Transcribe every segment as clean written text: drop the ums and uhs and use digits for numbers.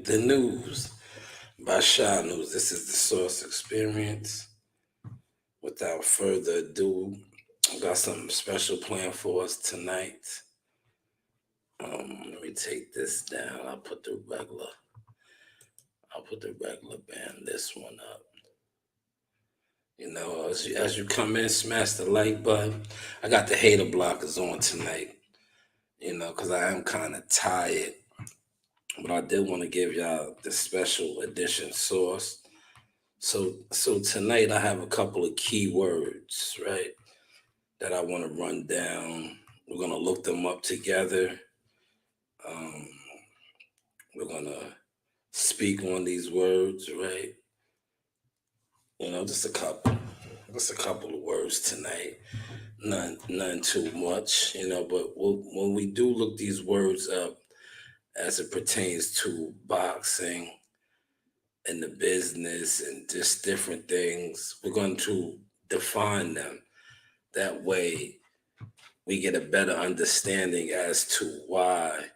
The news by Shanewz. This is the Sauce Experience. Without further ado, I got something special planned for us tonight. Let me take this down. I'll put the regular band, this one up. As you come in, smash the like button. I got the hater blockers on tonight, because I am kind of tired. But I did want to give y'all the special edition sauce. So tonight I have a couple of key words, right, that I want to run down. We're gonna look them up together. Um, we're gonna speak on these words, right? Just a couple of words tonight. None too much, But when we do look these words up as it pertains to boxing and the business and just different things, we're going to define them. That way, we get a better understanding as to why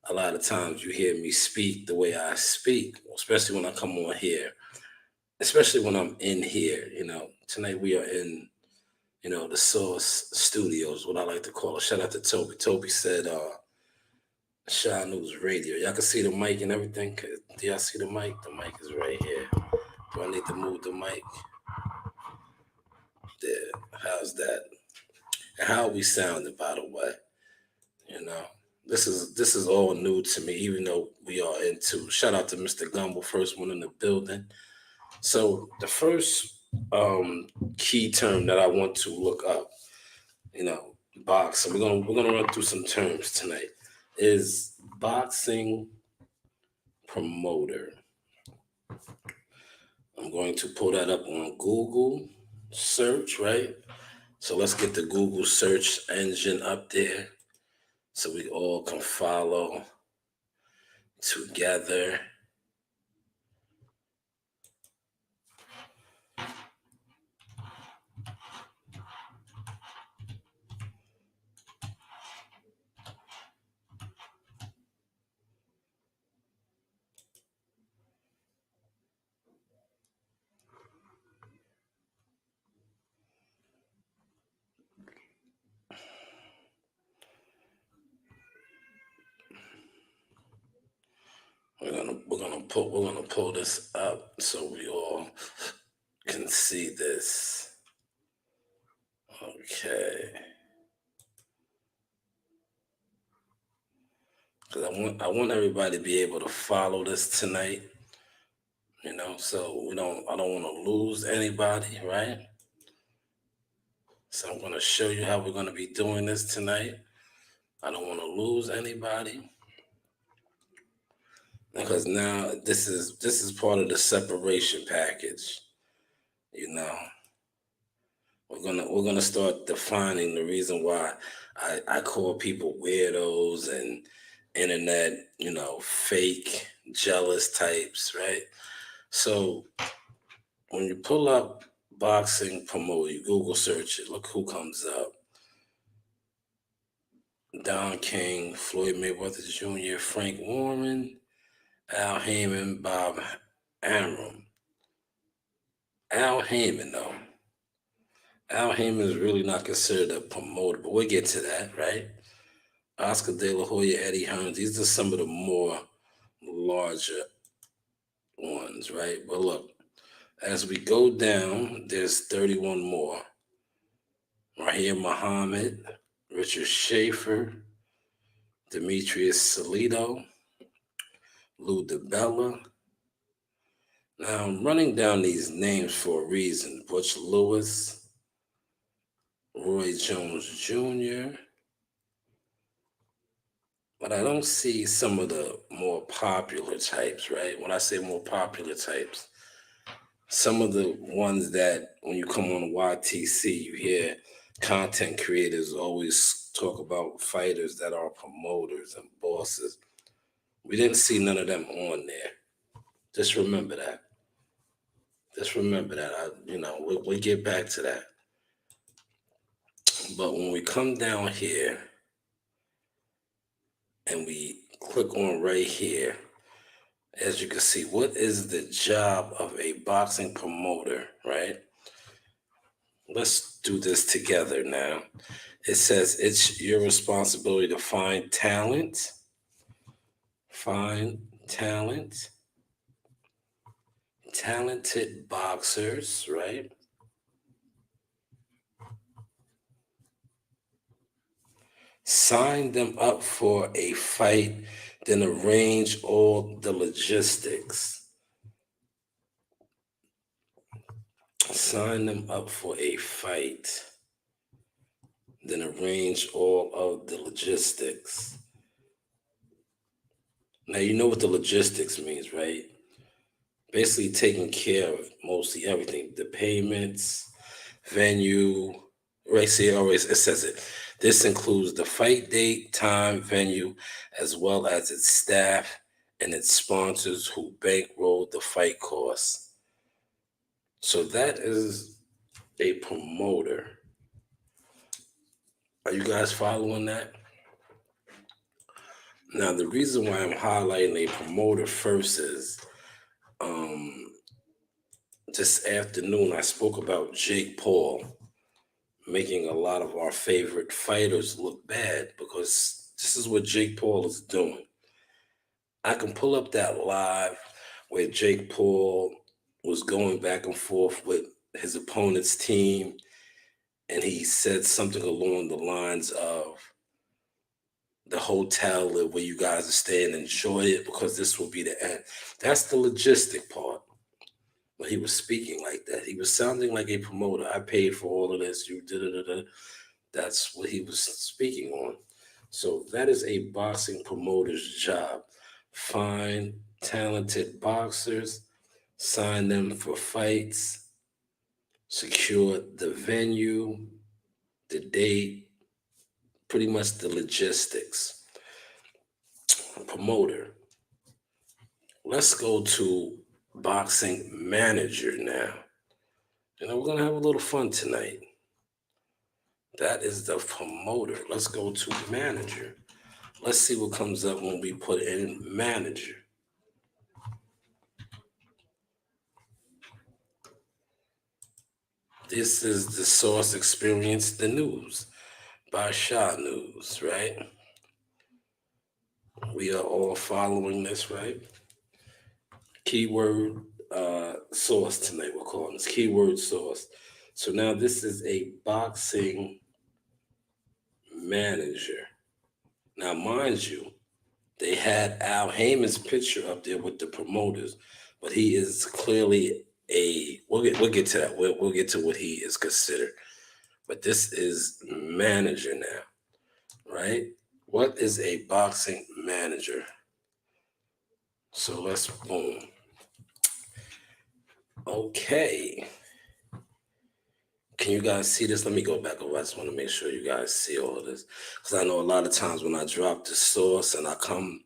a lot of times you hear me speak the way I speak, especially when I come on here, especially when I'm in here. Tonight we are in, the Sauce Studios, what I like to call it. Shout out to Toby. Toby said, Shy News Radio. Y'all can see the mic and everything. Do y'all see the mic? The mic is right here. Do I need to move the mic? There. How's that? And how are we sounding, by the way? This is all new to me, even though we are into. Shout out to Mr. Gumble, first one in the building. So the first key term that I want to look up, boxing. We're gonna run through some terms tonight. Is boxing promoter. I'm going to pull that up on Google search, right? So let's get the Google search engine up there so we all can follow together. We're gonna pull this up so we all can see this. Okay. Because I want everybody to be able to follow this tonight. So I don't want to lose anybody, right? So I'm gonna show you how we're gonna be doing this tonight. I don't want to lose anybody. Because now this is part of the separation package. We're gonna start defining the reason why I call people weirdos and internet, fake jealous types, right? So when you pull up boxing promoter, you Google search it, look who comes up. Don King, Floyd Mayweather Jr., Frank Warren, Al Heyman, Bob Arum. Al Heyman, though. Al Heyman is really not considered a promoter, but we'll get to that, right? Oscar De La Hoya, Eddie Hearns, these are some of the more larger ones, right? But look, as we go down, there's 31 more. Rahim Muhammad, Richard Schaefer, Demetrius Salito, Lou DiBella. Now, I'm running down these names for a reason. Butch Lewis, Roy Jones Jr., but I don't see some of the more popular types, right? When I say more popular types, some of the ones that when you come on YTC, you hear content creators always talk about fighters that are promoters and bosses. We didn't see none of them on there. Just remember that. We'll get back to that. But when we come down here and we click on right here, As you can see, what is the job of a boxing promoter, right? Let's do this together now. It says it's your responsibility to find talent, talented boxers, right? Sign them up for a fight, then arrange all the logistics. Sign them up for a fight, then arrange all of the logistics. Now, you know what the logistics means, right? Basically, taking care of mostly everything, the payments, venue, right? See, it says it. This includes the fight date, time, venue, as well as its staff and its sponsors who bankroll the fight costs. So that is a promoter. Are you guys following that? Now, the reason why I'm highlighting a promoter first is um, this afternoon I spoke about Jake Paul making a lot of our favorite fighters look bad because this is what Jake Paul is doing. I can pull up that live where Jake Paul was going back and forth with his opponent's team, and he said something along the lines of the hotel where you guys are staying, enjoy it because this will be the end. That's the logistic part. When he was speaking like that, he was sounding like a promoter. I paid for all of this. You did. That's what he was speaking on. So that is a boxing promoter's job. Find talented boxers, sign them for fights, secure the venue, the date, pretty much the logistics. Promoter. Let's go to boxing manager now. We're going to have a little fun tonight. That is the promoter. Let's go to manager. Let's see what comes up when we put in manager. This is the Sauce Experience the News by Shanewz, right? We are all following this, right? Keyword source tonight, we're calling this keyword source. So now this is a boxing manager. Now, mind you, they had Al Heyman's picture up there with the promoters, but he is clearly we'll get to that. We'll get to what he is considered. But this is manager now, right? What is a boxing manager? So let's boom. Okay. Can you guys see this? Let me go back over. I just want to make sure you guys see all of this. Because I know a lot of times when I drop the source and I come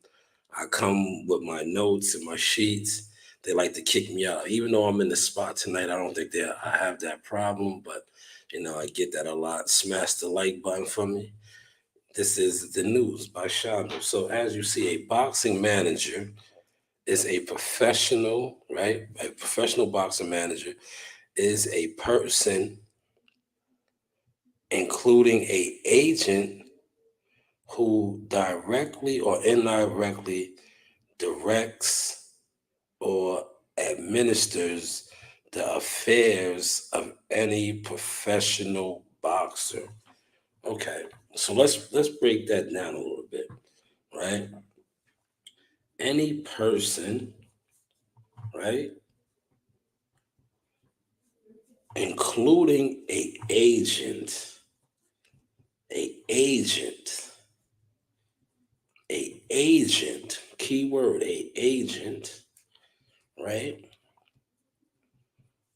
with my notes and my sheets, they like to kick me out. Even though I'm in the spot tonight, I don't think I have that problem, but I get that a lot. Smash the like button for me. This is the news by Shanewz. So as you see, a boxing manager is a professional, right? A professional boxing manager is a person, including a agent, who directly or indirectly directs or administers the affairs of any professional boxer. Okay, so let's break that down a little bit, right? Any person, right, including a agent, keyword, a agent, right,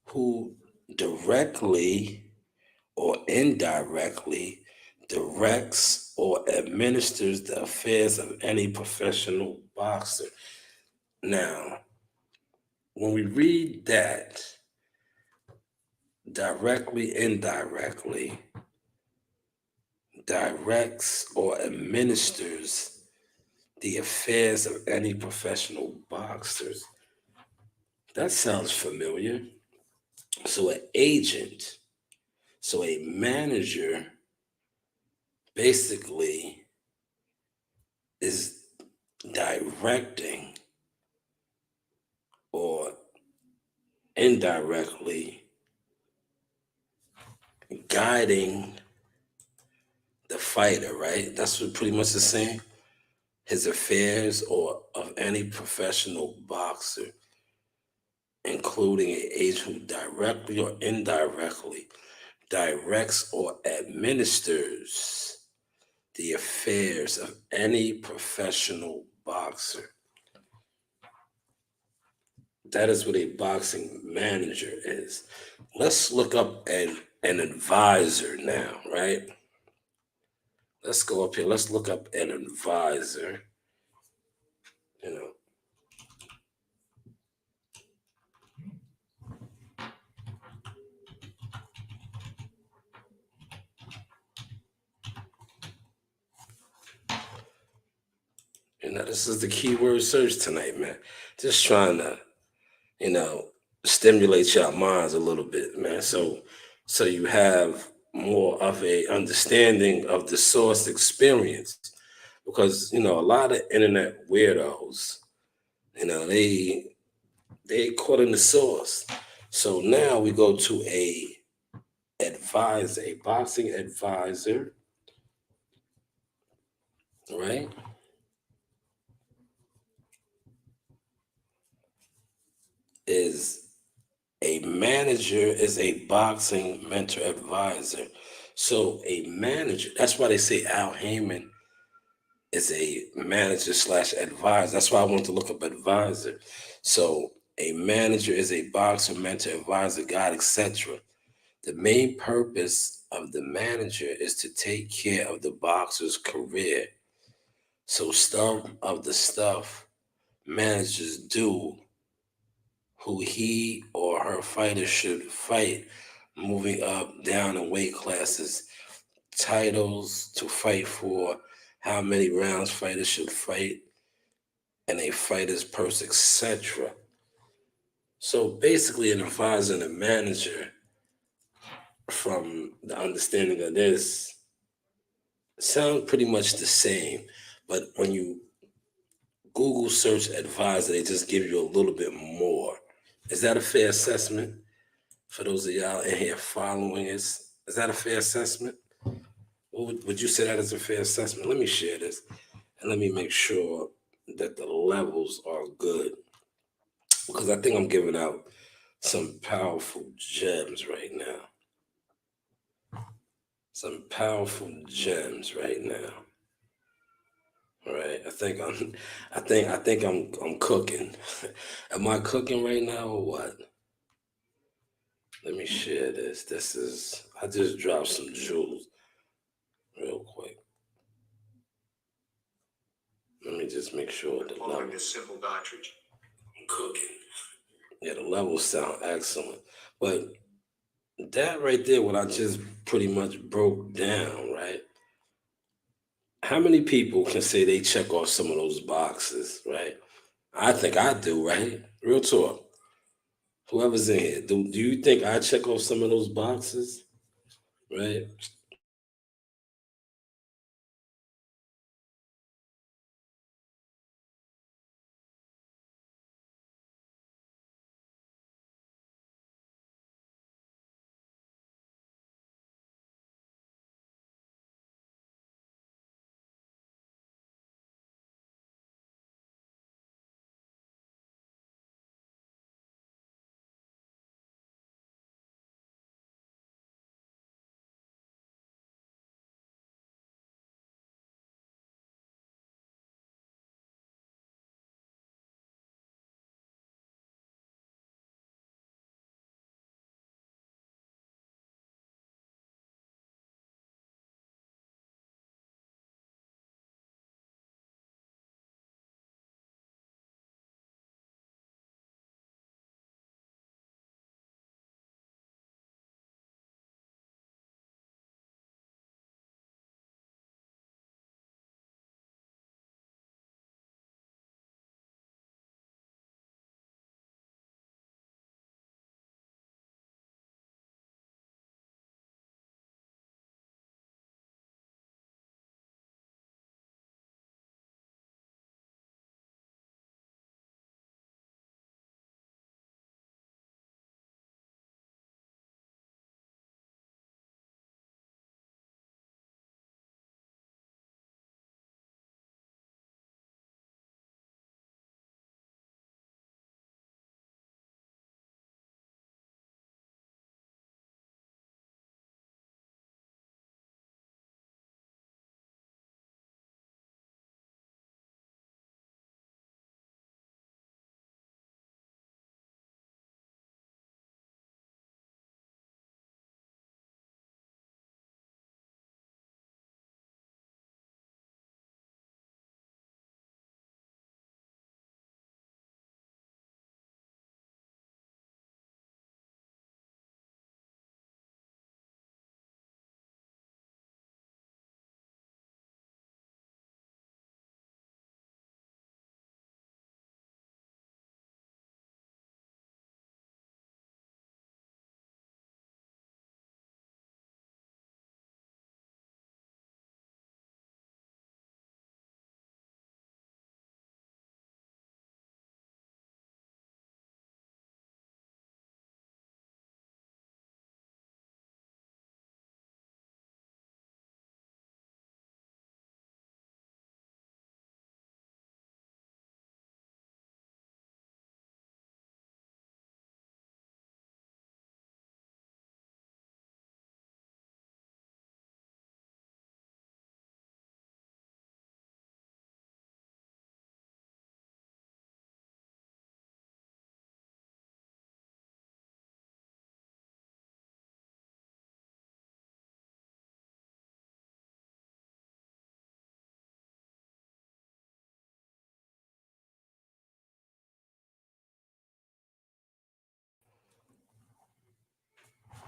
who directly or indirectly directs or administers the affairs of any professional boxer. Now, when we read that, directly, indirectly, directs or administers the affairs of any professional boxers. That sounds familiar. So an agent, so a manager basically is directing or indirectly guiding the fighter, right? That's what pretty much it's saying. His affairs or of any professional boxer, including an agent who directly or indirectly directs or administers the affairs of any professional boxer. That is what a boxing manager is. Let's look up an advisor now, right? Let's go up here. Let's look up an advisor. You know, this is the keyword search tonight, man. Just trying to, you know, stimulate your minds a little bit, man. So you have more of a understanding of the source experience. Because, a lot of internet weirdos, they caught in the source. So now we go to a advisor, a boxing advisor, right? Is a manager is a boxing mentor advisor. So a manager, that's why they say Al Heyman is a manager slash advisor. That's why I want to look up advisor. So a manager is a boxer, mentor, advisor, guide, etc. The main purpose of the manager is to take care of the boxer's career. So some of the stuff managers do who he or her fighter should fight, moving up, down in weight classes, titles to fight for, how many rounds fighters should fight, and a fighter's purse, etc. So basically, an advisor and a manager, from the understanding of this, sound pretty much the same. But when you Google search advisor, they just give you a little bit more. Is that a fair assessment for those of y'all in here following us? Is that a fair assessment? Would you say that is a fair assessment? Let me share this and let me make sure that the levels are good, because I think I'm giving out some powerful gems right now. Some powerful gems right now. All right. I think I'm cooking. Am I cooking right now or what? Let me share this. I just dropped some jewels real quick. Let me just make sure the level. This simple doctrine. I'm cooking. Yeah, the levels sound excellent. But that right there, what I just pretty much broke down, right? How many people can say they check off some of those boxes, right? I think I do, right? Real talk. Whoever's in here, do you think I check off some of those boxes, right?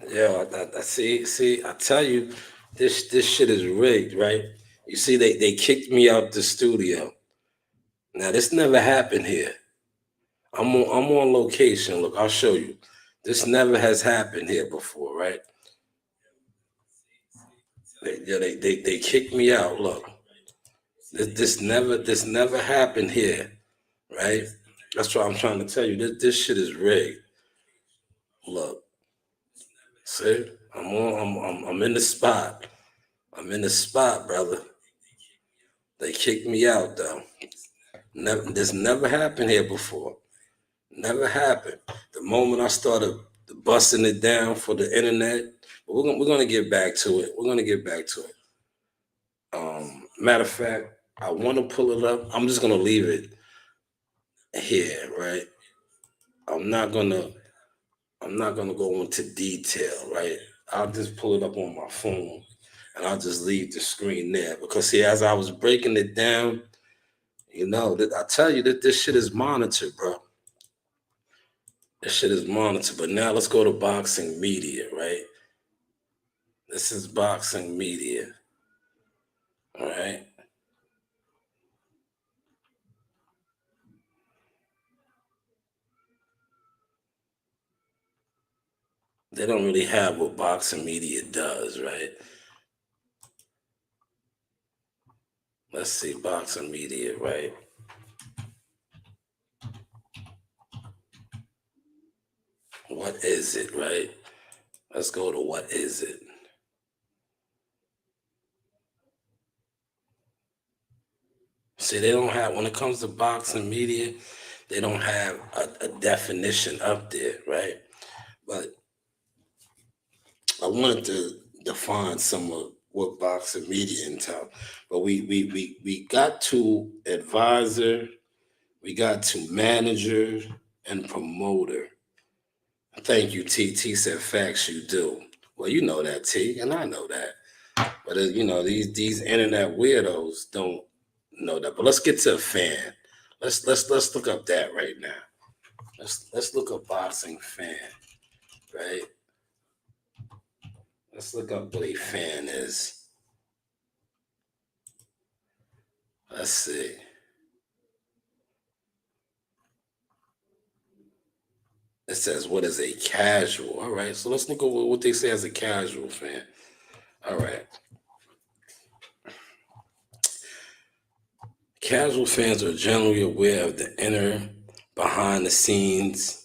Yeah, I see. I tell you, this shit is rigged, right? You see, they kicked me out the studio. Now this never happened here. I'm on location. Look, I'll show you. This never has happened here before, right? They kicked me out. Look, this never happened here, right? That's what I'm trying to tell you. This shit is rigged. Look, see, I'm in the spot. I'm in the spot, brother. They kicked me out though. This never happened here before. Never happened. The moment I started busting it down for the internet, but we're gonna get back to it. We're gonna get back to it. Matter of fact, I want to pull it up. I'm just gonna leave it here, right? I'm not gonna I'm not gonna go into detail, right? I'll just pull it up on my phone and I'll just leave the screen there because see, as I was breaking it down, that I tell you that this shit is monitored, bro. This shit is monitored. But now let's go to boxing media, right? This is boxing media, all right? They don't really have what boxing media does, right? Let's see, boxing media, right? What is it, right? Let's go to what is it. See, they don't have, when it comes to boxing media, they don't have a definition up there, right? But I wanted to define some of what boxing media entails. But we got to advisor, we got to manager and promoter. Thank you, T. T said facts you do. Well, you know that, T, and I know that. But these internet weirdos don't know that. But let's get to a fan. Let's look up that right now. Let's look up boxing fan, right? Let's look up what a fan is. Let's see. It says what is a casual. All right, so let's look at what they say as a casual fan. All right. Casual fans are generally aware of the inner behind the scenes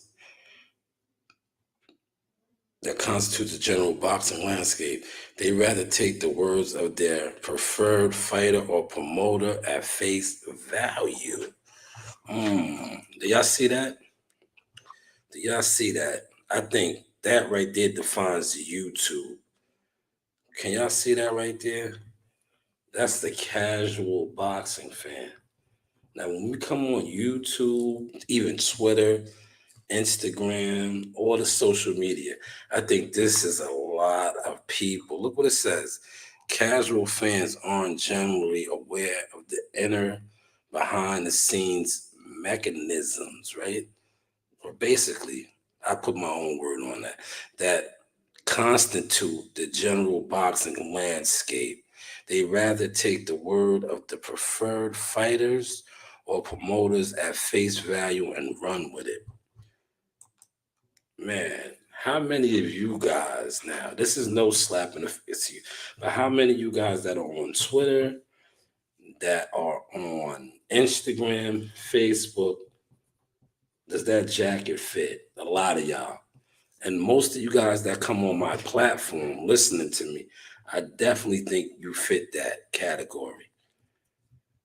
that constitutes the general boxing landscape. They rather take the words of their preferred fighter or promoter at face value. Do y'all see that? Do y'all see that? I think that right there defines YouTube. Can y'all see that right there? That's the casual boxing fan. Now, when we come on YouTube, even Twitter, Instagram, all the social media, I think this is a lot of people. Look what it says. Casual fans aren't generally aware of the inner, behind the scenes mechanisms, right? Or basically, I put my own word on that constitute the general boxing landscape. They rather take the word of the preferred fighters or promoters at face value and run with it. Man, how many of you guys now, this is no slap in the face to you, but how many of you guys that are on Twitter, that are on Instagram, Facebook, does that jacket fit? A lot of y'all. And most of you guys that come on my platform listening to me, I definitely think you fit that category.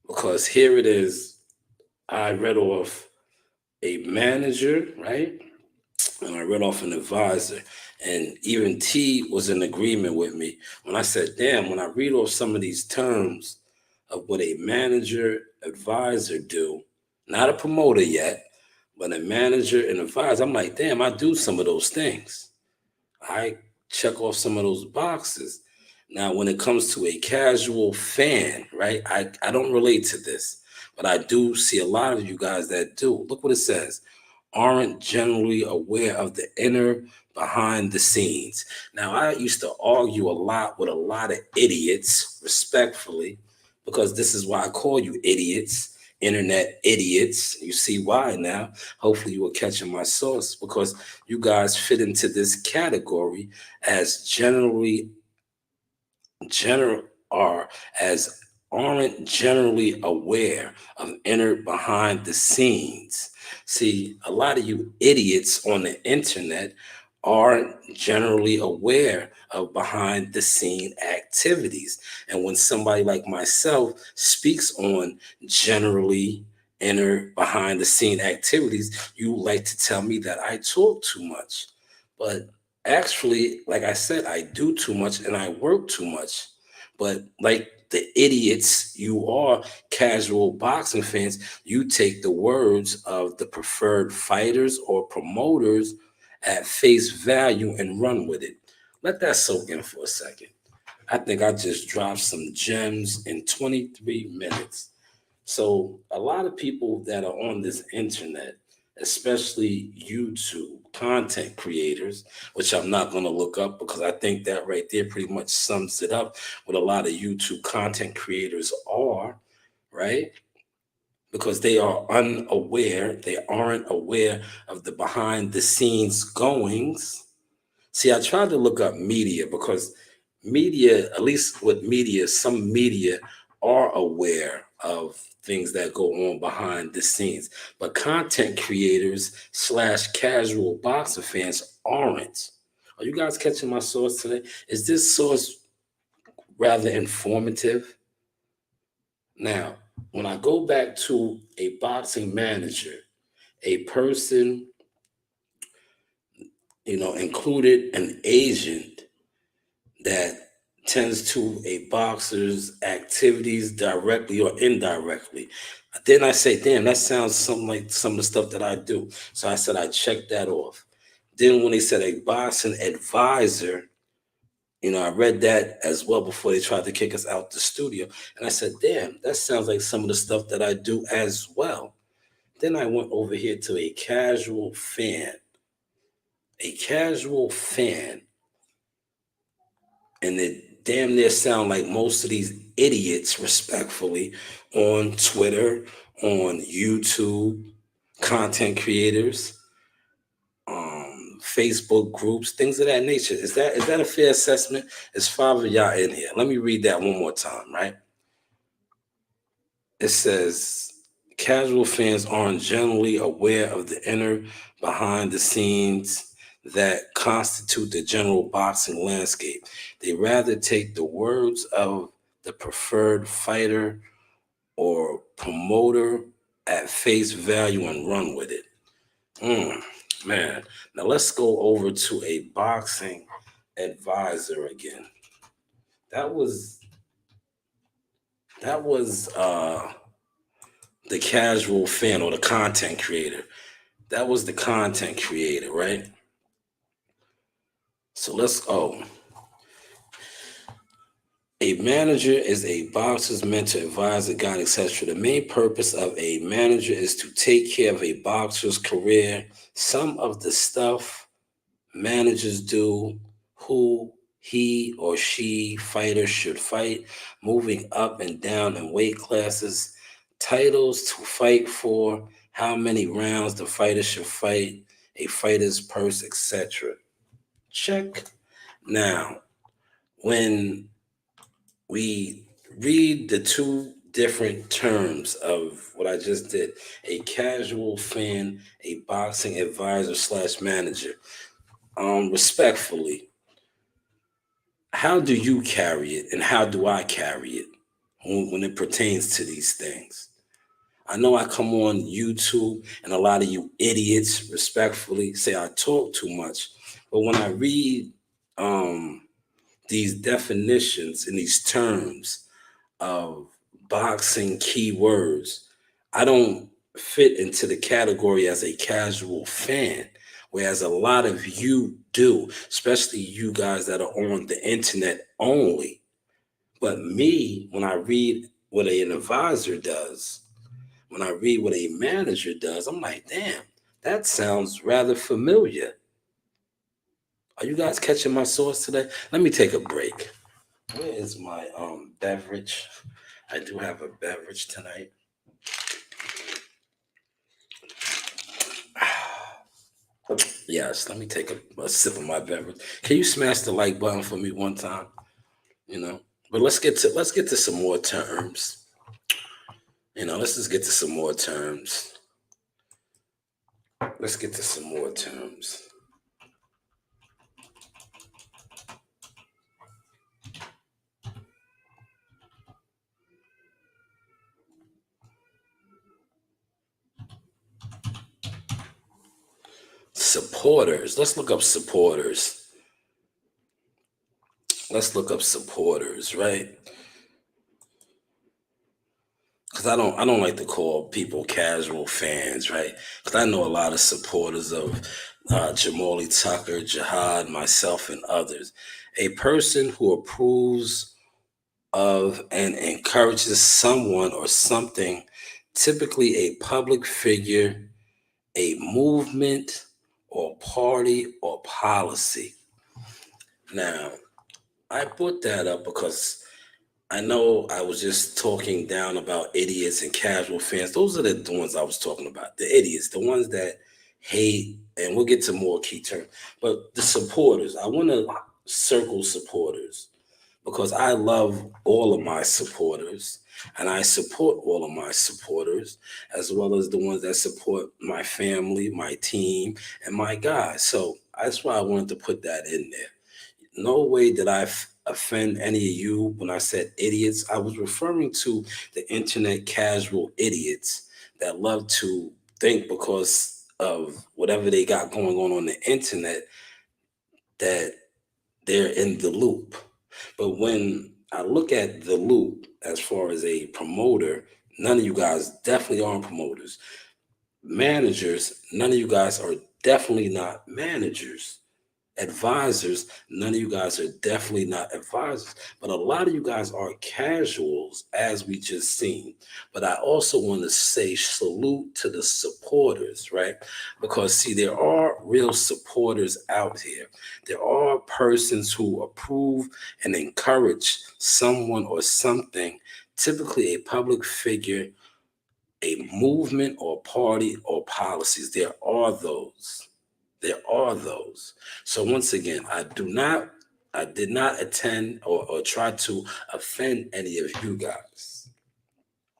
Because here it is, I read off a manager, right? And I read off an advisor. And even T was in agreement with me when I said, damn, when I read off some of these terms of what a manager, advisor do, not a promoter yet, but a manager and advisor, I'm like, damn, I do some of those things. I check off some of those boxes. Now, when it comes to a casual fan, right, I don't relate to this, but I do see a lot of you guys that do. Look what it says, aren't generally aware of the inner behind the scenes. Now, I used to argue a lot with a lot of idiots, respectfully, because this is why I call you idiots, internet idiots. You see why now. Hopefully, you were catching my sauce because you guys fit into this category as general are as aren't generally aware of inner behind the scenes. See, a lot of you idiots on the internet aren't generally aware of behind the scene activities. And when somebody like myself speaks on generally inner behind the scene activities, you like to tell me that I talk too much. But actually, like I said, I do too much and I work too much. But like the idiots you are, casual boxing fans, you take the words of the preferred fighters or promoters at face value and run with it. Let that soak in for a second. I think I just dropped some gems in 23 minutes. So a lot of people that are on this internet, especially YouTube content creators, which I'm not going to look up because I think that right there pretty much sums it up what a lot of YouTube content creators are, right? Because they are unaware, they aren't aware of the behind the scenes goings. See, I tried to look up media because media, at least with media, some media are aware of things that go on behind the scenes. But content creators slash casual boxer fans aren't. Are you guys catching my source today? Is this source rather informative? Now, when I go back to a boxing manager, a person, included an agent that tends to a boxer's activities directly or indirectly. Then I say, damn, that sounds something like some of the stuff that I do. So I said, I checked that off. Then when they said a boxing advisor, I read that as well before they tried to kick us out the studio. And I said, damn, that sounds like some of the stuff that I do as well. Then I went over here to a casual fan. A casual fan, and it damn near sound like most of these idiots, respectfully, on Twitter, on YouTube, content creators, Facebook groups, things of that nature. Is that a fair assessment? There's five of y'all in here. Let me read that one more time, right? It says casual fans aren't generally aware of the inner behind the scenes that constitute the general boxing landscape. They rather take the words of the preferred fighter or promoter at face value and run with it. Man, now let's go over to a boxing advisor again. That was the casual fan or the content creator. That was the content creator, right? So a manager is a boxer's mentor, advisor, guide, etc. The main purpose of a manager is to take care of a boxer's career. Some of the stuff managers do, who he or she fighter should fight, moving up and down in weight classes, titles to fight for, how many rounds the fighter should fight, a fighter's purse, etc. Check. Now, when we read the two different terms of what I just did, a casual fan, a boxing advisor slash manager, respectfully, how do you carry it and how do I carry it when it pertains to these things? I know I come on YouTube and a lot of you idiots respectfully say I talk too much, but when I read these definitions and these terms of boxing keywords, I don't fit into the category as a casual fan, whereas a lot of you do, especially you guys that are on the internet only. But me, when I read what an advisor does, when I read what a manager does, I'm like, damn, that sounds rather familiar. Are you guys catching my sauce today? Let me take a break. Where is my beverage? I do have a beverage tonight. Yes, let me take a sip of my beverage. Can you smash the like button for me one time? You know, but let's get to some more terms. Let's just get to some more terms. Let's get to some more terms. Supporters. Let's look up supporters. Let's look up supporters, right? Because I don't like to call people casual fans, right? Because I know a lot of supporters of Jamali Tucker, Jihad, myself, and others. A person who approves of and encourages someone or something, typically a public figure, a movement, or party or policy. Now, I put that up because I know I was just talking down about idiots and casual fans. Those are the ones I was talking about. The idiots, the ones that hate, and we'll get to more key terms. But the supporters, I want to circle supporters because I love all of my supporters and I support all of my supporters as well as the ones that support my family, my team, and my guys. So that's why I wanted to put that in there. No way did I offend any of you when I said idiots. I was referring to the internet casual idiots that love to think because of whatever they got going on the internet that they're in the loop. But when I look at the loop as far as a promoter, none of you guys definitely aren't promoters. Managers, none of you guys are definitely not managers. Advisors, none of you guys are definitely not advisors, but a lot of you guys are casuals, as we just seen. But I also want to say salute to the supporters, right? Because see, there are real supporters out here. There are persons who approve and encourage someone or something, typically a public figure, a movement or party or policies. There are those. There are those. So once again, I did not attend or try to offend any of you guys.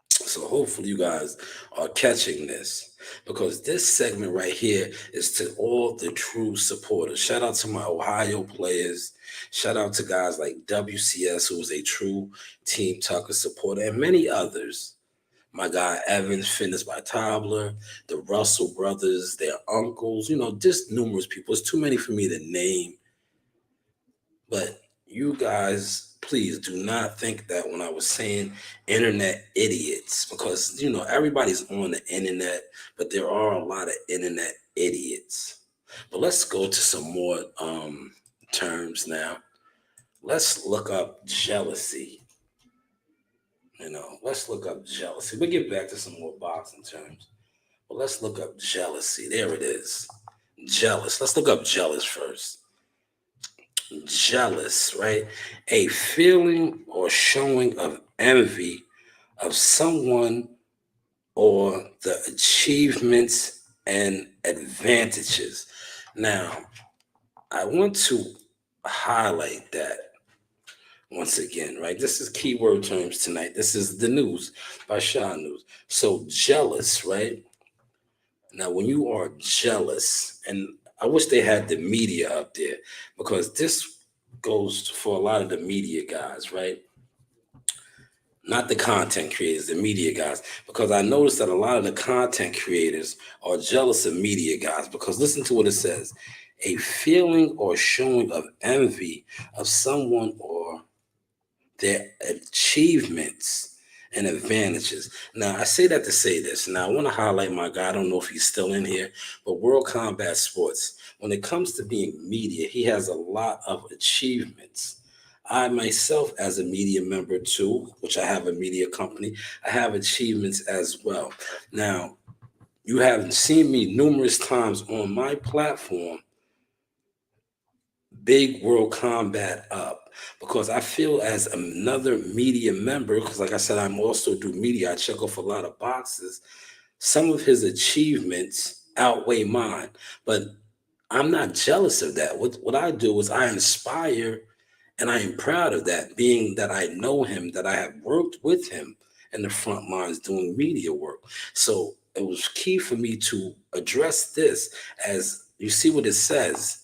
So hopefully you guys are catching this because this segment right here is to all the true supporters. Shout out to my Ohio players. Shout out to guys like WCS, who is a true Team Tucker supporter, and many others. My guy Evans, Fitness by Tobler, the Russell brothers, their uncles, just numerous people. It's too many for me to name. But you guys, please do not think that when I was saying internet idiots, because, everybody's on the internet, but there are a lot of internet idiots. But let's go to some more terms now. Let's look up jealousy. Let's look up jealousy. We'll get back to some more boxing terms. But let's look up jealousy. There it is. Jealous. Let's look up jealous first. Jealous, right? A feeling or showing of envy of someone or the achievements and advantages. Now, I want to highlight that once again, right? This is keyword terms tonight. This is the news by Shanewz. So jealous, right? Now, when you are jealous, and I wish they had the media up there because this goes for a lot of the media guys, right? Not the content creators, the media guys, because I noticed that a lot of the content creators are jealous of media guys because listen to what it says. A feeling or showing of envy of someone or their achievements and advantages. Now, I say that to say this. Now, I want to highlight my guy. I don't know if he's still in here, but World Combat Sports, when it comes to being media, he has a lot of achievements. I myself, as a media member too, which I have a media company, I have achievements as well. Now, you have seen me numerous times on my platform big world combat up, because I feel as another media member, because like I said, I'm also do media, I check off a lot of boxes. Some of his achievements outweigh mine, but I'm not jealous of that. What I do is I inspire, and I am proud of that, being that I know him, that I have worked with him in the front lines doing media work. So it was key for me to address this, as you see what it says.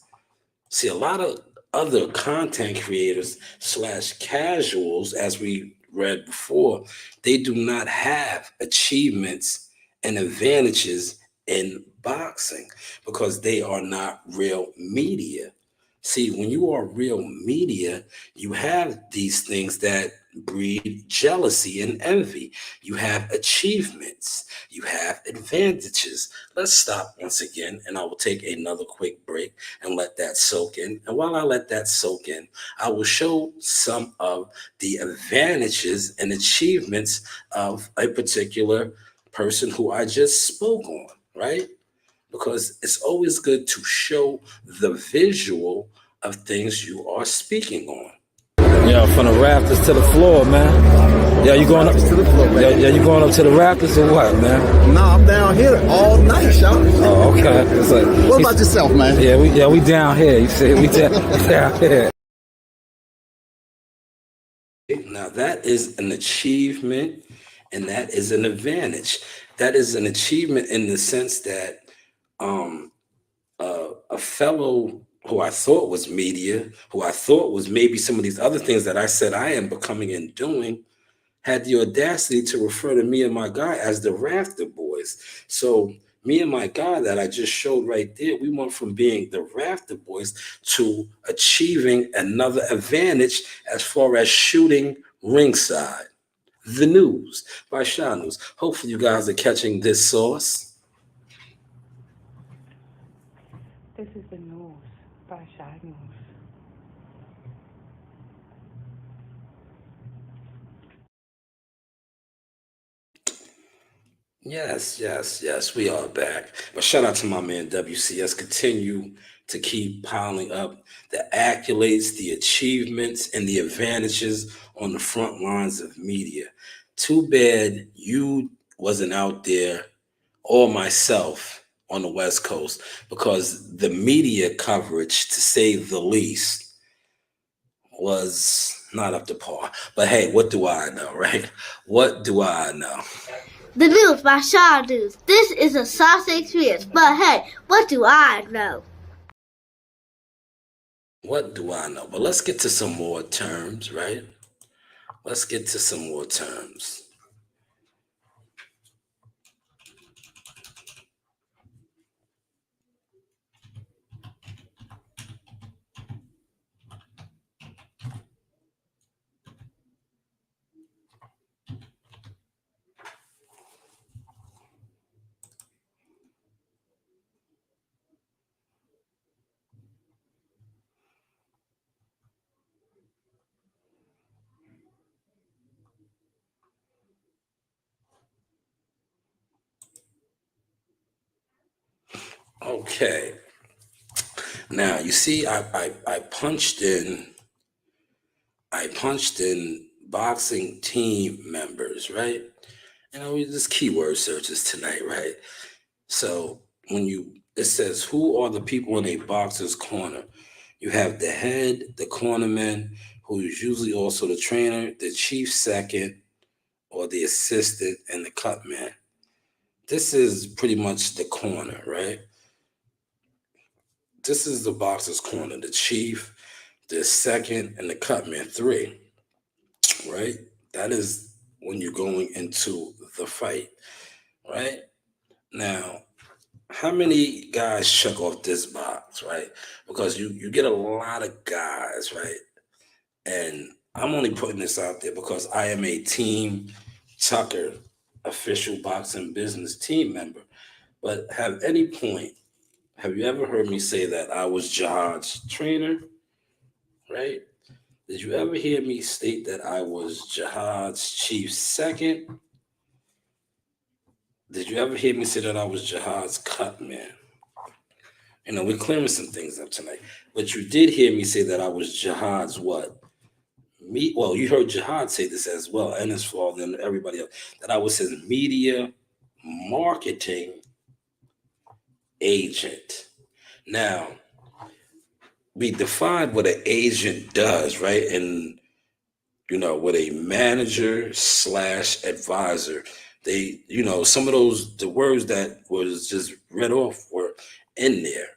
See, a lot of other content creators slash casuals, as we read before, they do not have achievements and advantages in boxing because they are not real media. See, when you are real media, you have these things that breed jealousy and envy. You have achievements, you have advantages. Let's stop once again, and I will take another quick break and let that soak in. And while I let that soak in, I will show some of the advantages and achievements of a particular person who I just spoke on, right? Because it's always good to show the visual of things you are speaking on. Yeah, from the rafters to the floor, man. Yeah, you going up to the floor, man. Yeah, you going up to the rafters or what, man? No, I'm down here all night, y'all. Oh, okay. It's like, what about yourself, man? Yeah, we down here. You see, we down here. Now that is an achievement, and that is an advantage. That is an achievement in the sense that a fellow who I thought was media, who I thought was maybe some of these other things that I said I am becoming and doing, had the audacity to refer to me and my guy as the Rafter Boys. So me and my guy that I just showed right there, we went from being the Rafter Boys to achieving another advantage as far as shooting ringside. The news by Shanewz. Hopefully you guys are catching this sauce. This is the news by Shanewz. Yes, we are back. But shout out to my man WCS. Continue to keep piling up the accolades, the achievements, and the advantages on the front lines of media. Too bad you wasn't out there, or myself on the West Coast, because the media coverage, to say the least, was not up to par. But hey, what do I know, right? What do I know? The news by Shanewz. This is a Sauce Experience, but hey, what do I know? What do I know? But let's get to some more terms, right? Let's get to some more terms. Okay. Now you see, I punched in boxing team members, right? You know, we just keyword searches tonight, right? So it says who are the people in a boxer's corner? You have the head, the cornerman, who is usually also the trainer, the chief second, or the assistant, and the cut man. This is pretty much the corner, right? This is the boxer's corner, the chief, the second, and the cut man. Three, right? That is when you're going into the fight, right? Now, how many guys check off this box, right? Because you get a lot of guys, right? And I'm only putting this out there because I am a Team Tucker official boxing business team member. But have you ever heard me say that I was Jihad's trainer, right? Did you ever hear me state that I was Jihad's chief second? Did you ever hear me say that I was Jihad's cut man? We're clearing some things up tonight. But you did hear me say that I was Jihad's what? Well, you heard Jihad say this as well, and his fault and everybody else, that I was his media marketing agent. Now, we defined what an agent does, right? And what a manager / advisor, they, some of the words that was just read off were in there.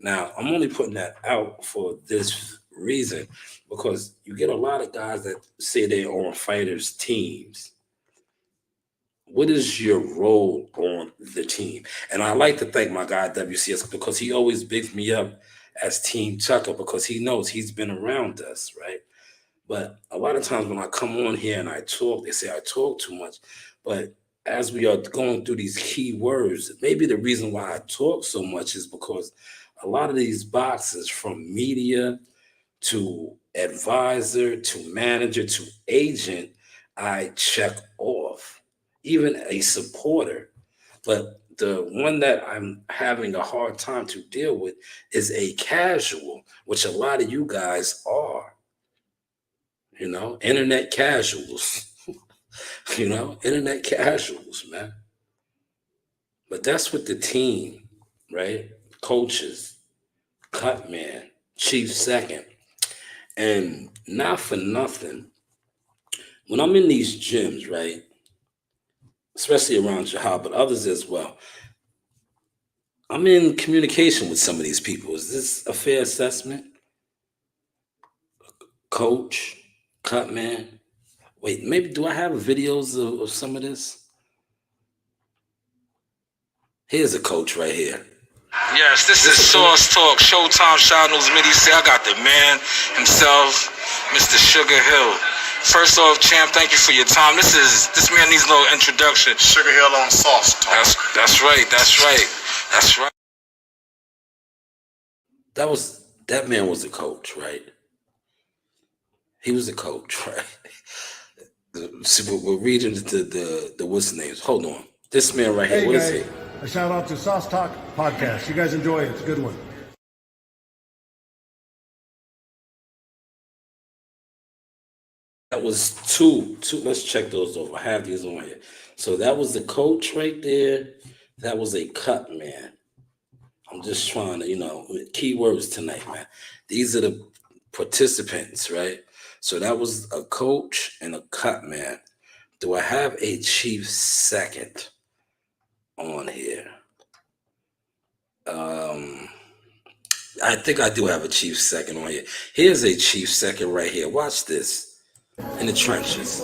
Now, I'm only putting that out for this reason because you get a lot of guys that say they're on fighters' teams. What is your role on the team? And I like to thank my guy WCS because he always bigs me up as Team Tucker because he knows he's been around us, right? But a lot of times when I come on here and I talk, they say I talk too much. But as we are going through these key words, maybe the reason why I talk so much is because a lot of these boxes from media to advisor to manager to agent, I check off, even a supporter. But the one that I'm having a hard time to deal with is a casual, which a lot of you guys are. Internet casuals, internet casuals, man. But that's what the team, right? Coaches, cut man, chief second. And not for nothing, when I'm in these gyms, right? Especially around Jihad, but others as well, I'm in communication with some of these people. Is this a fair assessment? Coach, cut man. Wait, maybe do I have videos of some of this? Here's a coach right here. Yes, this is Sauce Talk, Showtime Channels. Midi say I got the man himself, Mr. Sugar Hill. First off, champ, thank you for your time. This man needs a little introduction. Sugar Hill on Sauce Talk. That's right. That man was a coach, right? He was a coach, right? So we're reading the what's the names. Hold on. This man right here, hey what guys, is it? A shout out to Sauce Talk Podcast. You guys enjoy it. It's a good one. That was two. Let's check those over. I have these on here. So that was the coach right there. That was a cut man. I'm just trying to, keywords tonight, man. These are the participants, right? So that was a coach and a cut man. Do I have a chief second on here? I think I do have a chief second on here. Here's a chief second right here. Watch this. In the trenches.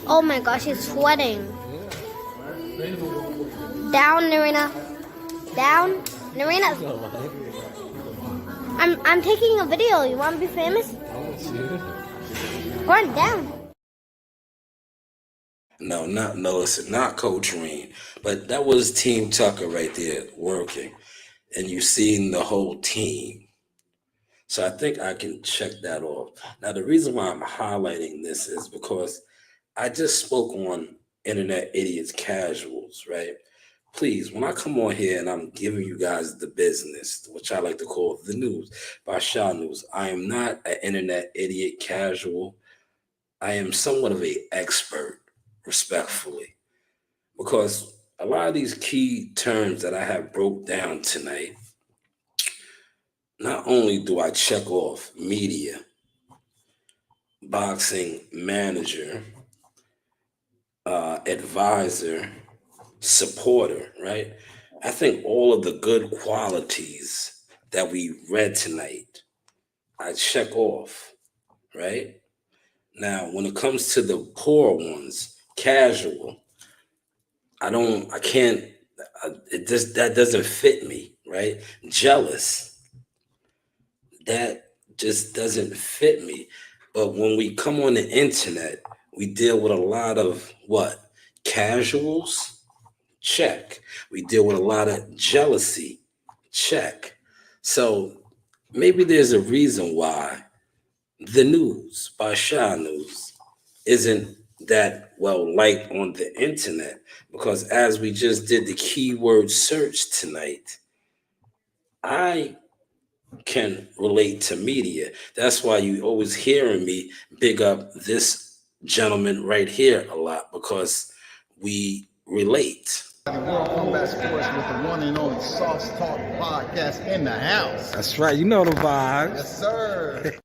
Oh my gosh, he's sweating. Down, Narina. Down, Narina. I'm taking a video. You want to be famous? Go on, down. No, listen, not Coach Reed, but that was Team Tucker right there working, and you seen the whole team. So I think I can check that off. Now, the reason why I'm highlighting this is because I just spoke on Internet Idiots Casuals, right? Please, when I come on here and I'm giving you guys the business, which I like to call the news, By Shanewz, I am not an Internet Idiot Casual. I am somewhat of an expert, respectfully, because a lot of these key terms that I have broke down tonight, not only do I check off media, boxing manager, advisor, supporter, right? I think all of the good qualities that we read tonight, I check off, right? Now, when it comes to the poor ones, casual, that doesn't fit me, right? Jealous, that just doesn't fit me. But when we come on the internet, we deal with a lot of what? Casuals, check. We deal with a lot of jealousy, check. So maybe there's a reason why the news by Shanewz isn't that well liked on the internet, because as we just did the keyword search tonight, I can relate to media. That's why you always hearing me big up this gentleman right here a lot, because we relate. World Combat Sports with the one and only Sauce Talk podcast in the house. That's right. You know the vibes. Yes, sir.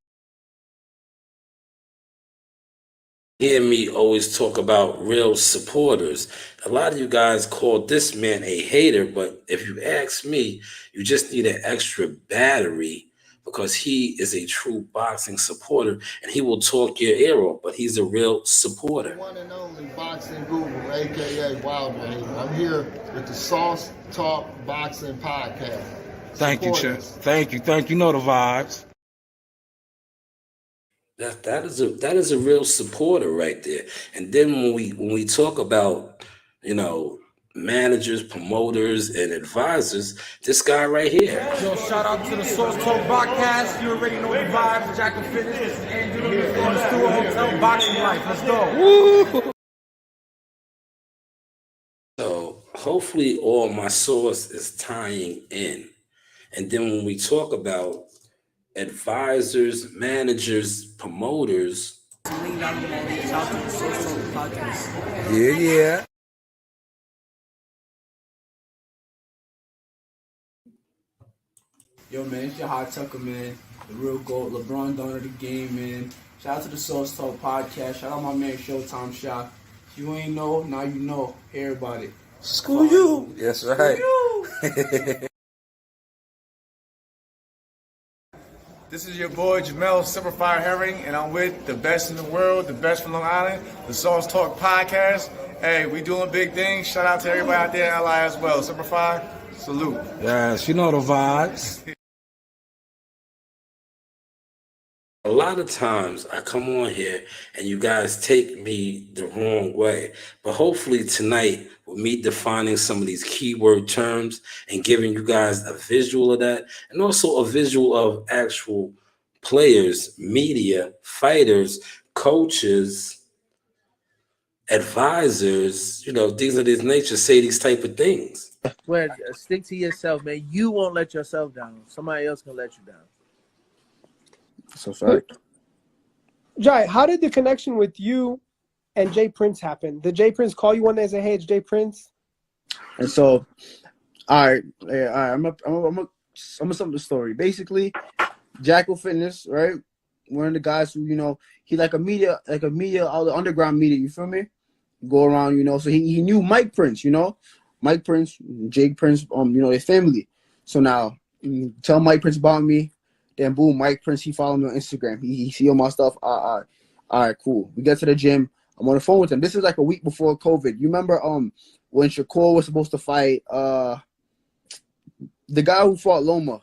Hear me always talk about real supporters. A lot of you guys call this man a hater, but if you ask me, you just need an extra battery, because he is a true boxing supporter and he will talk your ear off, but he's a real supporter. One and only boxing guru, aka Wild Man. I'm here with the Sauce Talk Boxing Podcast. Thank you, Chip. Thank you. You know the vibes. That is a real supporter right there. And then when we talk about, managers, promoters, and advisors, this guy right here. Yo, shout out to the Sauce Talk podcast. You already know the vibes. Jack and Fitness. This is Andrew on the Stewart Hotel Boxing Life. Let's go. Woo! So hopefully all my sauce is tying in. And then when we talk about advisors, managers, promoters. Yeah. Yo, man, it's your Hot Tucker, man. The real GOAT, LeBron Don of the game, man. Shout out to the Sauce Talk podcast. Shout out my man Showtime Shot. If you ain't know, now you know. Hear about it. School you. That's right. This is your boy Jamel Simplified Herring, and I'm with the best in the world, the best from Long Island, the Sauce Talk podcast. Hey, we doing big things. Shout out to everybody out there in LI as well. Simplified, salute. Yes, you know the vibes. A lot of times I come on here and you guys take me the wrong way. But hopefully tonight, with me defining some of these keyword terms and giving you guys a visual of that, and also a visual of actual players, media, fighters, coaches, advisors, things of this nature say these type of things. Well, stick to yourself, man. You won't let yourself down. Somebody else can let you down. So sorry. Jai, how did the connection with you and Jay Prince happen? Did Jay Prince call you one day and say, "Hey, it's Jay Prince"? And so, all right. I'm gonna sum up the story. Basically, Jackal Fitness, right? One of the guys who, he like a media, all the underground media. You feel me? Go around, So he knew Mike Prince, Mike Prince, Jake Prince, their family. So now, tell Mike Prince about me. Then boom, Mike Prince, he followed me on Instagram. He see all my stuff. All right, cool. We get to the gym. I'm on the phone with him. This is like a week before COVID. You remember when Shakur was supposed to fight the guy who fought Loma?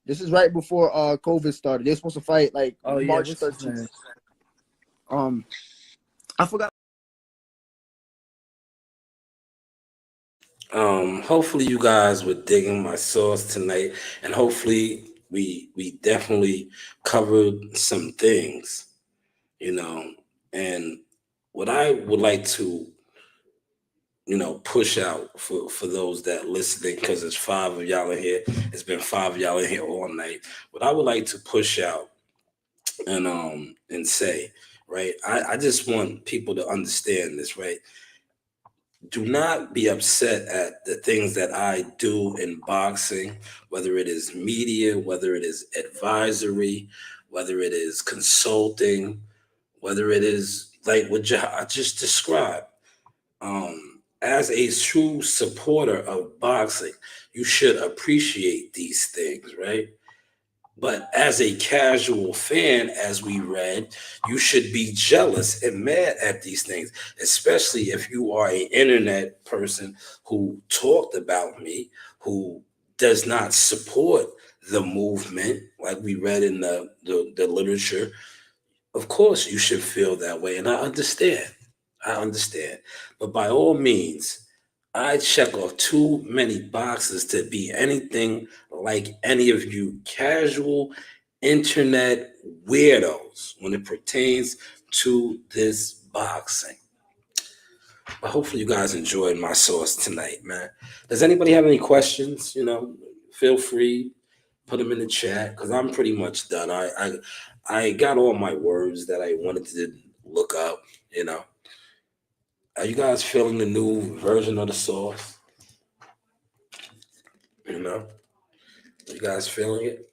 This is right before COVID started. They were supposed to fight like March 13th. I forgot. Hopefully you guys were digging my sauce tonight, and hopefully we definitely covered some things, and what I would like to, push out for those that listening, because it's 5 of y'all in here. It's been 5 of y'all in here all night. What I would like to push out and say, right, I just want people to understand this, right? Do not be upset at the things that I do in boxing, whether it is media, whether it is advisory, whether it is consulting, whether it is like what I just described. As a true supporter of boxing, you should appreciate these things, right? But as a casual fan, as we read, you should be jealous and mad at these things, especially if you are an internet person who talked about me, who does not support the movement, like we read in the literature. Of course, you should feel that way, and I understand. But by all means, I check off too many boxes to be anything like any of you casual internet weirdos when it pertains to this boxing. But hopefully you guys enjoyed my sauce tonight, man. Does anybody have any questions? Feel free. put them in the chat because I'm pretty much done. I got all my words that I wanted to look up. You know, are you guys feeling the new version of the sauce? You know, you guys feeling it?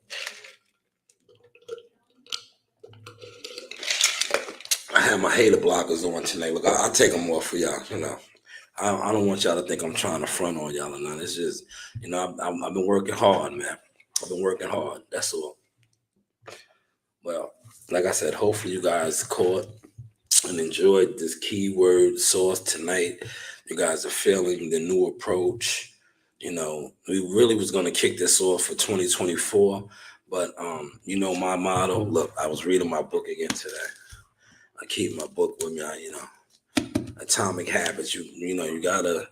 I have my hater blockers on tonight. Look, I'll take them off for y'all. You know, I don't want y'all to think I'm trying to front on y'all or nothing. It's just, you know, I've been working hard, man. I've been working hard. That's all. Well, like I said, hopefully you guys caught and enjoyed this keyword sauce tonight. You guys are feeling the new approach. You know, we really was going to kick this off for 2024, but you know, my motto. Look, I was reading my book again today. I keep my book with me. You know, Atomic Habits. You know, you gotta,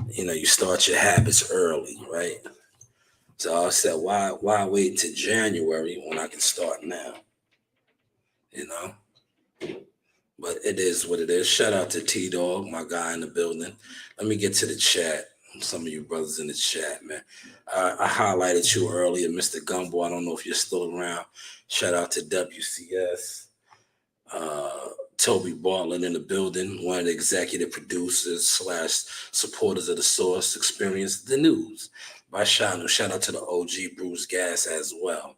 you know, you start your habits early, right? So I said, why wait till January when I can start now? You know. But it is what it is. Shout out to T-Dog, my guy in the building. Let me get to the chat. Some of you brothers in the chat, man. I highlighted you earlier, Mr. Gumbo. I don't know if you're still around. Shout out to WCS. Toby Bartlett in the building, one of the executive producers / supporters of the Sauce Experience, the news. By Shanewz. Shout out to the OG Bruce Gas as well.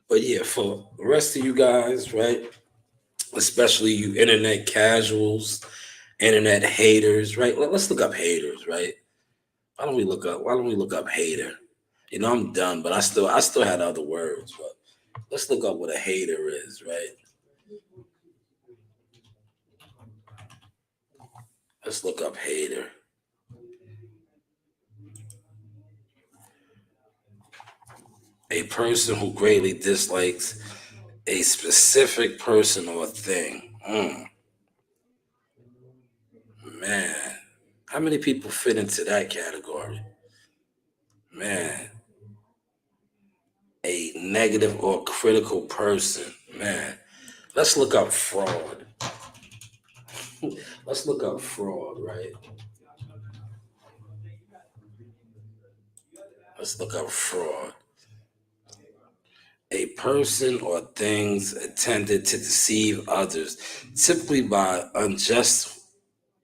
But yeah, for the rest of you guys, right? Especially you internet casuals, internet haters, right? Let's look up haters, right? Why don't we look up hater? You know, I'm done, but I still had other words, but let's look up what a hater is, right? Let's look up hater. A person who greatly dislikes a specific person or thing. Man, how many people fit into that category? Man, a negative or critical person. Man, let's look up fraud. Let's look up fraud, right? Let's look up fraud. A person or things intended to deceive others, typically by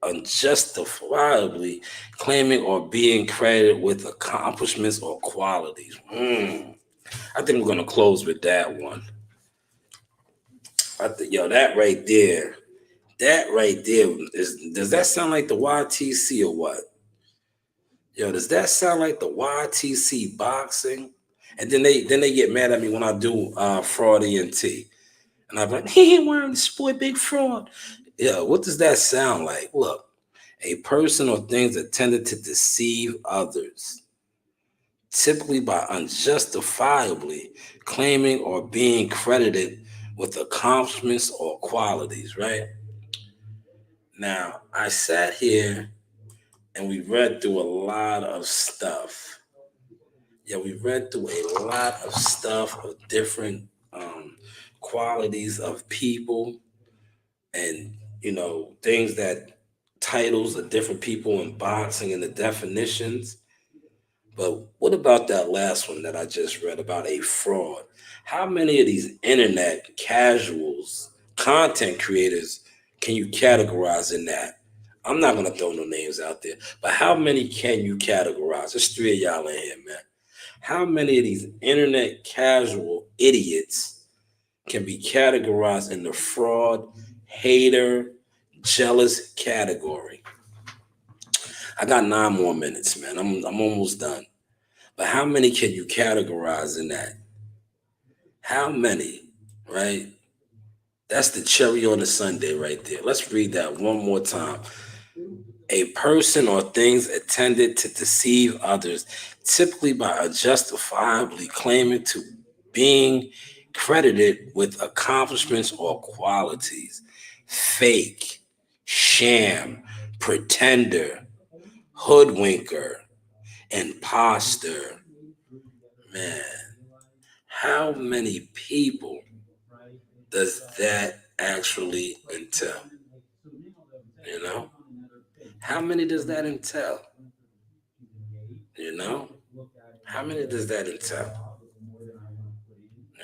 unjustifiably claiming or being credited with accomplishments or qualities. I think we're going to close with that one. I think, that right there does that sound like the YTC or what? Does that sound like the YTC boxing? And then they get mad at me when I do fraud ENT. And I'm like, he ain't wearing this boy Big Fraud. Yeah, what does that sound like? Look, a person or things intended to deceive others, typically by unjustifiably claiming or being credited with accomplishments or qualities, right? Now, I sat here and we read through a lot of stuff. Yeah, we read through a lot of stuff of different qualities of people and, things that titles of different people in boxing and the definitions. But what about that last one that I just read about a fraud? How many of these internet casuals, content creators, can you categorize in that? I'm not going to throw no names out there, but how many can you categorize? There's 3 of y'all in here, man. How many of these internet casual idiots can be categorized in the fraud, hater, jealous category? I got 9 more minutes, man. I'm almost done. But how many can you categorize in that? How many, right? That's the cherry on the sundae right there. Let's read that one more time. A person or things intended to deceive others, typically by unjustifiably claiming to being credited with accomplishments or qualities. Fake, sham, pretender, hoodwinker, imposter. Man, how many people does that actually entail? How many does that entail? How many does that entail?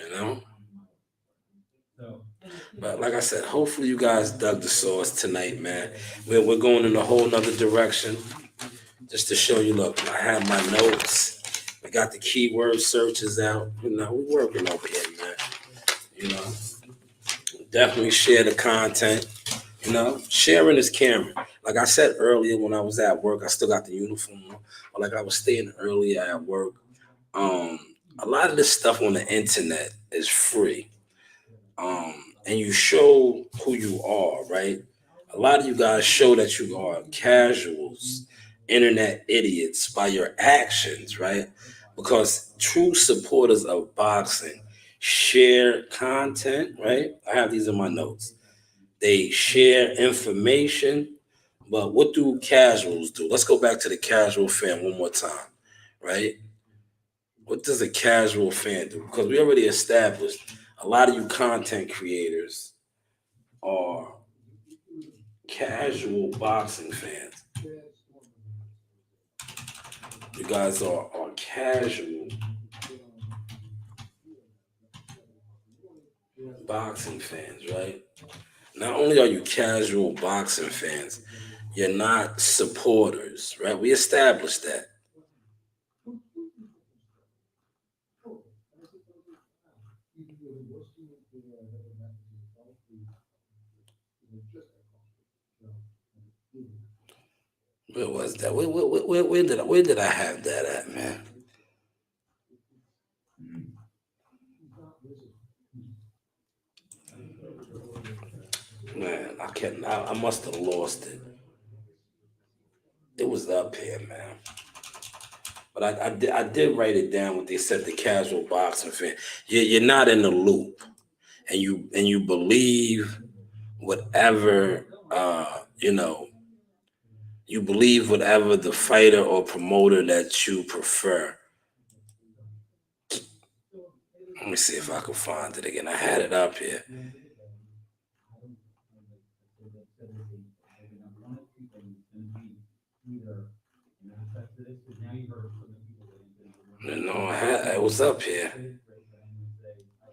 You know? But like I said, hopefully you guys dug the sauce tonight, man. We're going in a whole nother direction. Just to show you, look, I have my notes. We got the keyword searches out. You know, we're working over here, man. You know, definitely share the content. You know, sharing is caring. Like I said earlier when I was at work, I still got the uniform on. But like I was staying earlier at work, a lot of this stuff on the internet is free. And you show who you are, right? A lot of you guys show that you are casuals, internet idiots by your actions, right? Because true supporters of boxing share content, right? I have these in my notes. They share information, but what do casuals do? Let's go back to the casual fan one more time, right? What does a casual fan do? Because we already established a lot of you content creators are casual boxing fans. You guys are casual boxing fans, right? Not only are you casual boxing fans, you're not supporters, right? We established that. Where was that? Where did I have that at, man? Man, I must have lost it. It was up here, man. But I did write it down what they said, the casual boxing fan. You're not in the loop, and you believe whatever you believe whatever the fighter or promoter that you prefer. Let me see if I can find it again. I had it up here. It was up here.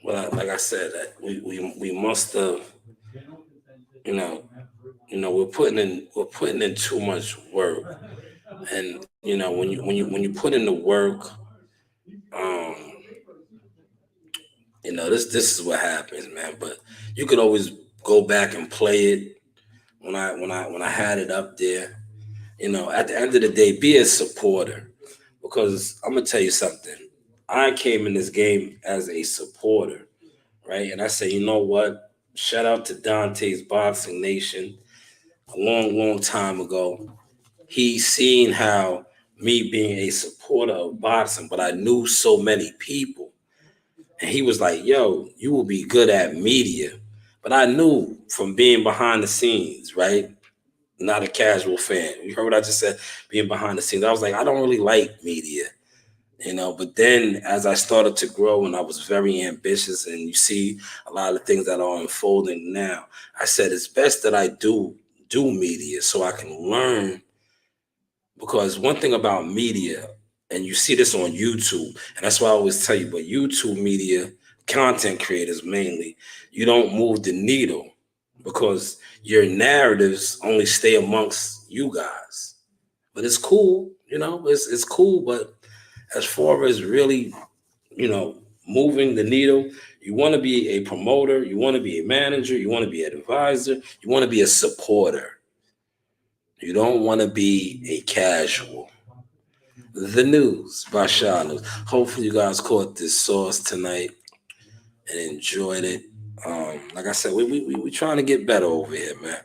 But like I said, we must have, we're putting in too much work, and when you put in the work, this is what happens, man. But you could always go back and play it when I had it up there. At the end of the day, be a supporter, because I'm gonna tell you something. I came in this game as a supporter, right? And I say, you know what? Shout out to Dante's Boxing Nation. A long time ago, he seen how me being a supporter of boxing, but I knew so many people. And he was like, yo, you will be good at media. But I knew from being behind the scenes, right? Not a casual fan. You heard what I just said? Being behind the scenes. I was like, I don't really like media, but then as I started to grow and I was very ambitious, and you see a lot of things that are unfolding now, I said, it's best that I do media so I can learn. Because one thing about media, and you see this on YouTube, and that's why I always tell you, but YouTube media, content creators mainly, you don't move the needle because your narratives only stay amongst you guys. But it's cool, it's cool. But as far as really, moving the needle, you want to be a promoter, you want to be a manager, you want to be an advisor, you want to be a supporter. You don't want to be a casual. The news by Shanewz. Hopefully you guys caught this sauce tonight and enjoyed it. Like I said, we trying to get better over here, man.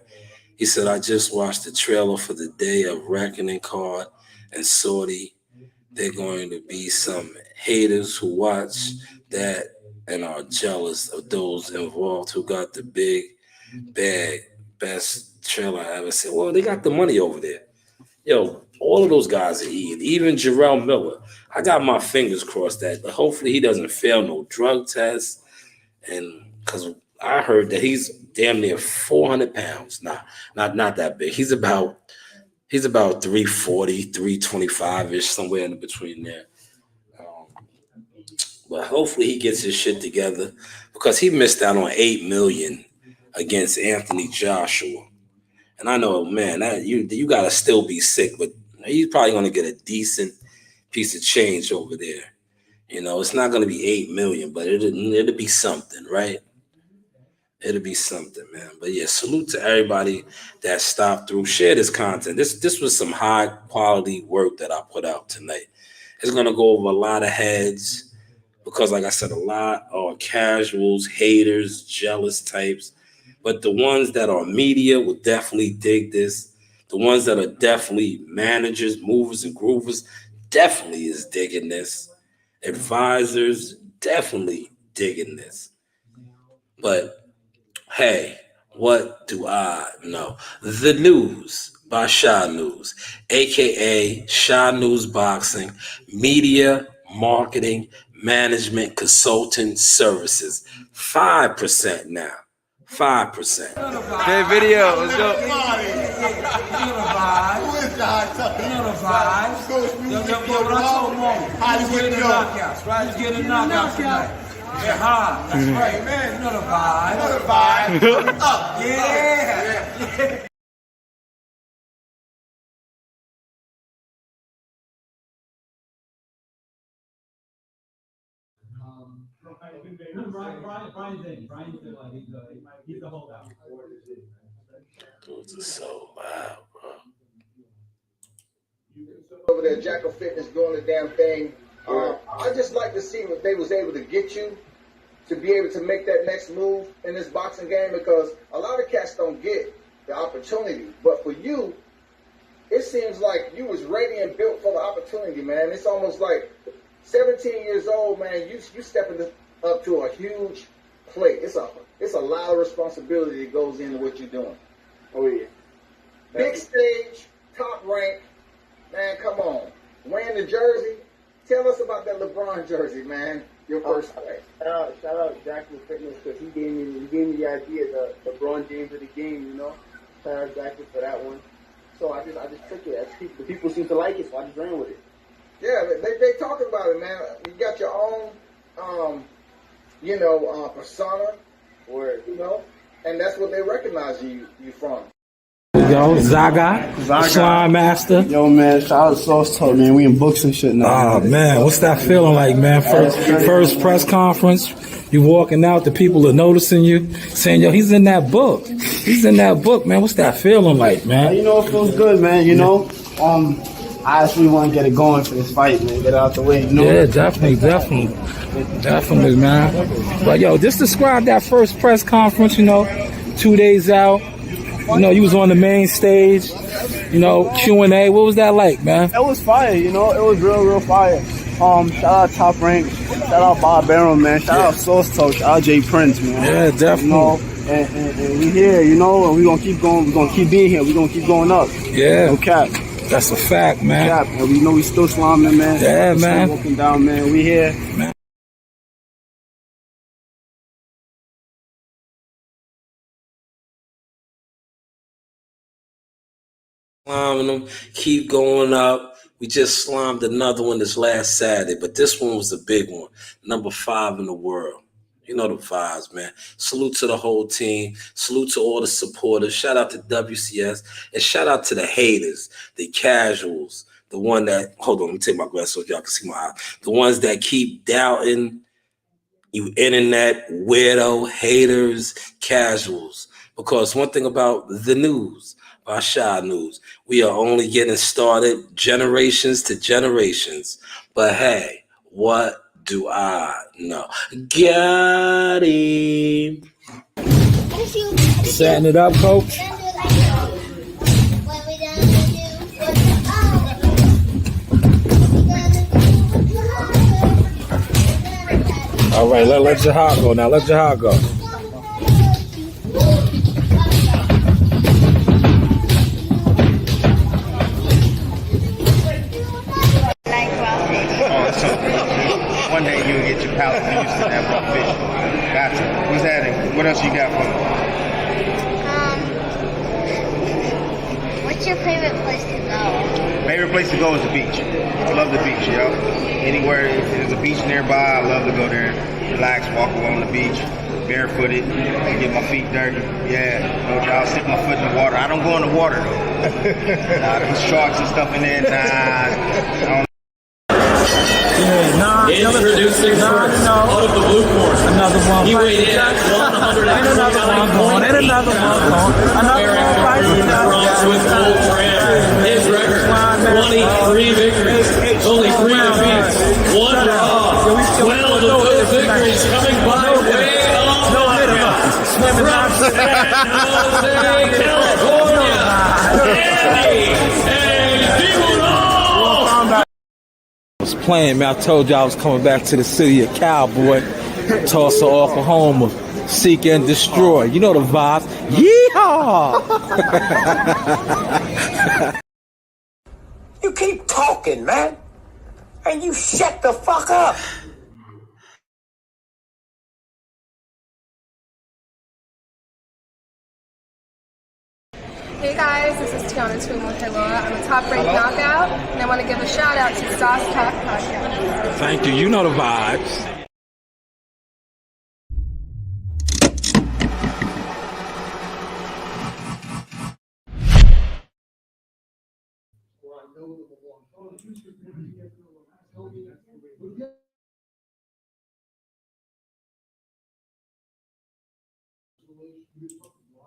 He said, I just watched the trailer for the Day of Reckoning card, and Saudi, they're going to be some haters who watch that and are jealous of those involved who got the big bag. Best trailer I ever seen. Well, they got the money over there. Yo, all of those guys are eating. Even Jarrell Miller. I got my fingers crossed that hopefully he doesn't fail no drug test. And because I heard that he's damn near 400 pounds. Nah, not that big. He's about 340, 325-ish, somewhere in between there. but hopefully he gets his shit together because he missed out on $8 million against Anthony Joshua. And I know, man, that you gotta still be sick, but he's probably gonna get a decent piece of change over there. You know, it's not gonna be $8 million, but it'll be something, right? It'll be something, man. But yeah, salute to everybody that stopped through. Share this content. This was some high quality work that I put out tonight. It's gonna go over a lot of heads because, like I said, a lot are casuals, haters, jealous types. But the ones that are media will definitely dig this. The ones that are definitely managers, movers, and groovers definitely is digging this. Advisors definitely digging this. But hey, what do I know? The News by Shanewz, aka Shanewz Boxing, media, marketing, management, consultant services. 5% now. 5%. Great video. Let's go. Who is the hot topic? How you get the knockouts, right? He's getting knockouts tonight. Yeah, hard. That's right, man. You know the vibe. Up. Yeah. He's the holdout. Dudes are so loud, bro. Over there, Jackal Fitness doing the damn thing. I just like to see what they was able to get you to be able to make that next move in this boxing game, because a lot of cats don't get the opportunity. But for you, it seems like you was ready and built for the opportunity, man. It's almost like 17 years old, man. You stepping up to a huge plate. It's a lot of responsibility that goes into what you're doing. Oh yeah. Big stage, top rank, man. Come on, wearing the jersey. Tell us about that LeBron jersey, man. Your first fight. Shout out Jackal Fitness because he gave me the idea, the LeBron James of the game, you know. Shout out Jackal for that one. So I just took it. The people seem to like it, so I just ran with it. Yeah, they talking about it, man. You got your own, persona, or and that's what they recognize you from. Yo, Zaga, Slime Master. Yo, man, shout out to Sauce Talk, man. We in books and shit now. Oh, man, what's that feeling like, man? First press conference, you walking out, the people are noticing you, saying, yo, he's in that book. He's in that book, man. What's that feeling like, man? You know, it feels good, man. You know, I actually want to get it going for this fight, man. Get it out the way, you know? Yeah, definitely, man. But, yo, just describe that first press conference, 2 days out. You was on the main stage, Q&A. What was that like, man? It was fire, it was real fire. Shout out Top Rank, shout out Bob Barron, man. Shout out Sauce Talk, shout out Jay Prince, man. Yeah, definitely. And we here, and we gonna keep going. We gonna keep being here. We gonna keep going up. Yeah. No cap. That's a fact, man. No cap. And we know we still slamming, man. Yeah, man. Still walking down, man. We here. Man. Slamming them, keep going up. We just slammed another one this last Saturday, but this one was a big one. Number 5 in the world. You know the vibes, man. Salute to the whole team. Salute to all the supporters. Shout out to WCS. And shout out to the haters, the casuals, the one that, hold on, let me take my glasses off, y'all can see my eye. The ones that keep doubting, you internet weirdo haters, casuals. Because one thing about the news, by Shanewz, we are only getting started, generations to generations. But hey, what do I know? Got him. Setting it up, coach. All right, let Jahar go now. Let Jahar go. One day you'll get your palate used to that raw fish. Gotcha. What's that? What else you got for me? What's your favorite place to go? Favorite place to go is the beach. I love the beach, yo. Anywhere, if there's a beach nearby, I love to go there, relax, walk along the beach, barefooted, get my feet dirty. Yeah, no doubt, I'll stick my foot in the water. I don't go in the water, though. There's sharks and stuff in there. Nah, I don't. Introducing out of the blue corner. Another one. He weighed in at 149 pounds. Another Bronze with gold trim. His record, 23 victories, only 3 defeats, 1 draw, 12 of those victories coming by way of from San Jose, California, was playing, man. I told you I was coming back to the city of Cowboy, Tulsa, Oklahoma, seek and destroy. You know the vibes. Yeehaw! You keep talking, man, and you shut the fuck up. Hey guys, this is Tiana Tumo-Heloa. I'm a top-ranked knockout, and I want to give a shout-out to Sauce Talk Podcast. Thank you. You know the vibes. Thank you.